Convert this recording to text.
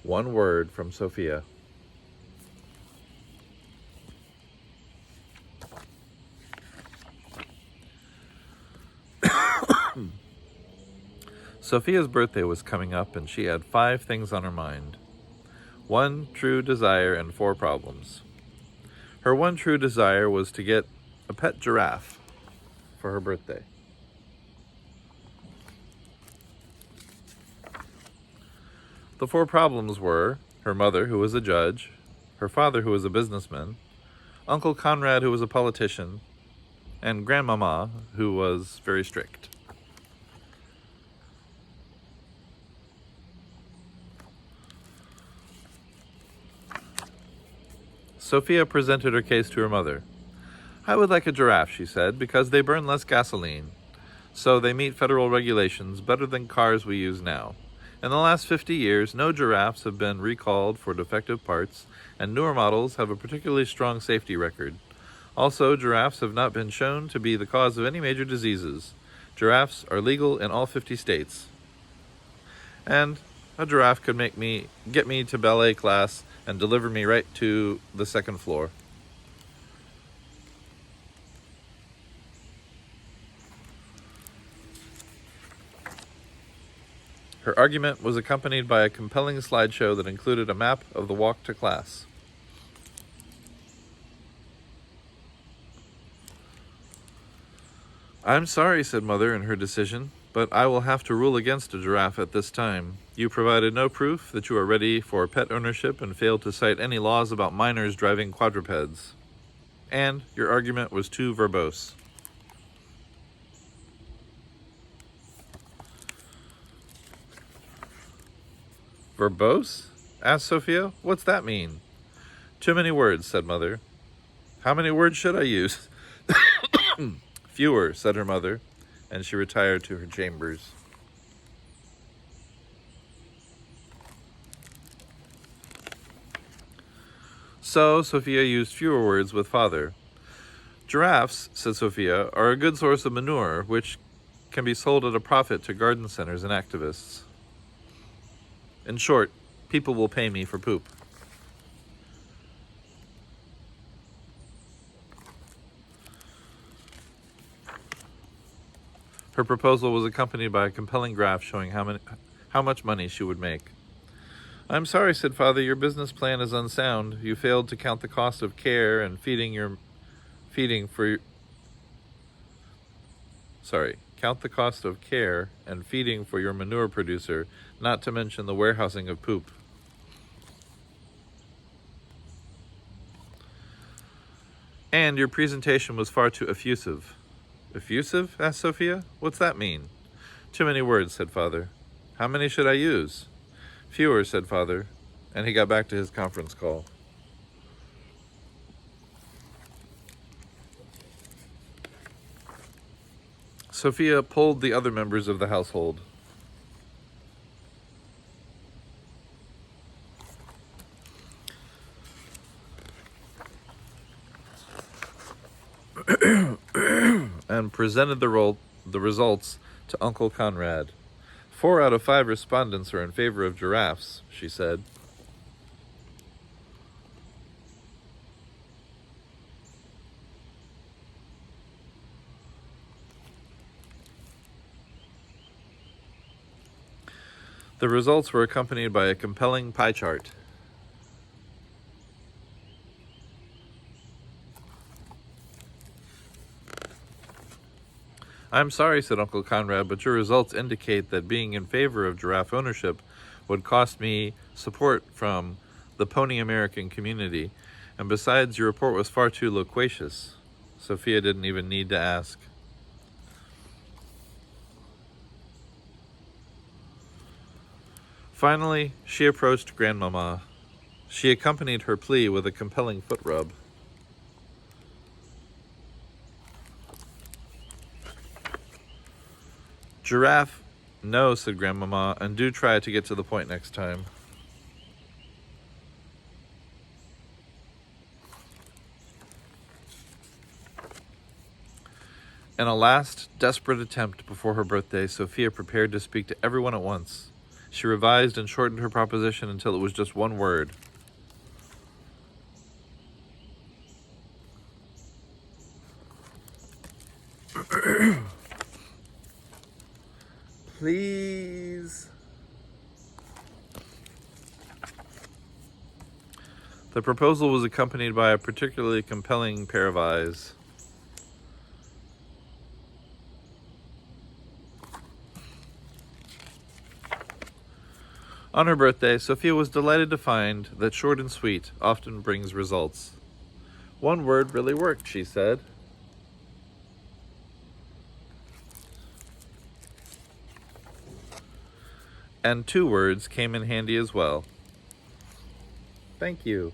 One word from Sophia. Sophia's birthday was coming up, and she had 5 things on her mind. 1 true desire and 4 problems. Her 1 true desire was to get a pet giraffe for her birthday. The 4 problems were her mother, who was a judge, her father, who was a businessman, Uncle Conrad, who was a politician, and Grandmama, who was very strict. Sophia presented her case to her mother. "I would like a giraffe," she said, "because they burn less gasoline. So they meet federal regulations better than cars we use now. In the last 50 years, no giraffes have been recalled for defective parts, and newer models have a particularly strong safety record. Also, giraffes have not been shown to be the cause of any major diseases. Giraffes are legal in all 50 states. And a giraffe could get me to ballet class and deliver me right to the 2nd floor." Her argument was accompanied by a compelling slideshow that included a map of the walk to class. "I'm sorry," said Mother in her decision, "but I will have to rule against a giraffe at this time. You provided no proof that you are ready for pet ownership and failed to cite any laws about minors driving quadrupeds. And your argument was too verbose." "Verbose?" asked Sophia. "What's that mean?" "Too many words," said Mother. "How many words should I use?" "Fewer," said her mother, and she retired to her chambers. So Sophia used fewer words with Father. "Giraffes," said Sophia, "are a good source of manure, which can be sold at a profit to garden centers and activists. In short, people will pay me for poop." Her proposal was accompanied by a compelling graph showing how much money she would make. "I'm sorry," said Father, "your business plan is unsound. You failed to count the cost of care and count the cost of care and feeding for your manure producer, not to mention the warehousing of poop." "And your presentation was far too effusive." "Effusive?" asked Sophia. "What's that mean?" "Too many words," said Father. "How many should I use?" "Fewer," said Father, and he got back to his conference call. Sophia polled the other members of the household. And presented the results to Uncle Conrad. 4 out of 5 respondents are in favor of giraffes," she said. The results were accompanied by a compelling pie chart. "I'm sorry," said Uncle Conrad, "but your results indicate that being in favor of giraffe ownership would cost me support from the Pony American community, and besides, your report was far too loquacious." Sophia didn't even need to ask. Finally, she approached Grandmama. She accompanied her plea with a compelling foot rub. "Giraffe, no," said Grandmama, "and do try to get to the point next time." In a last, desperate attempt before her birthday, Sophia prepared to speak to everyone at once. She revised and shortened her proposition until it was just one word. Please. The proposal was accompanied by a particularly compelling pair of eyes. On her birthday, Sophia was delighted to find that short and sweet often brings results. One word really worked, she said. And 2 words came in handy as well. Thank you.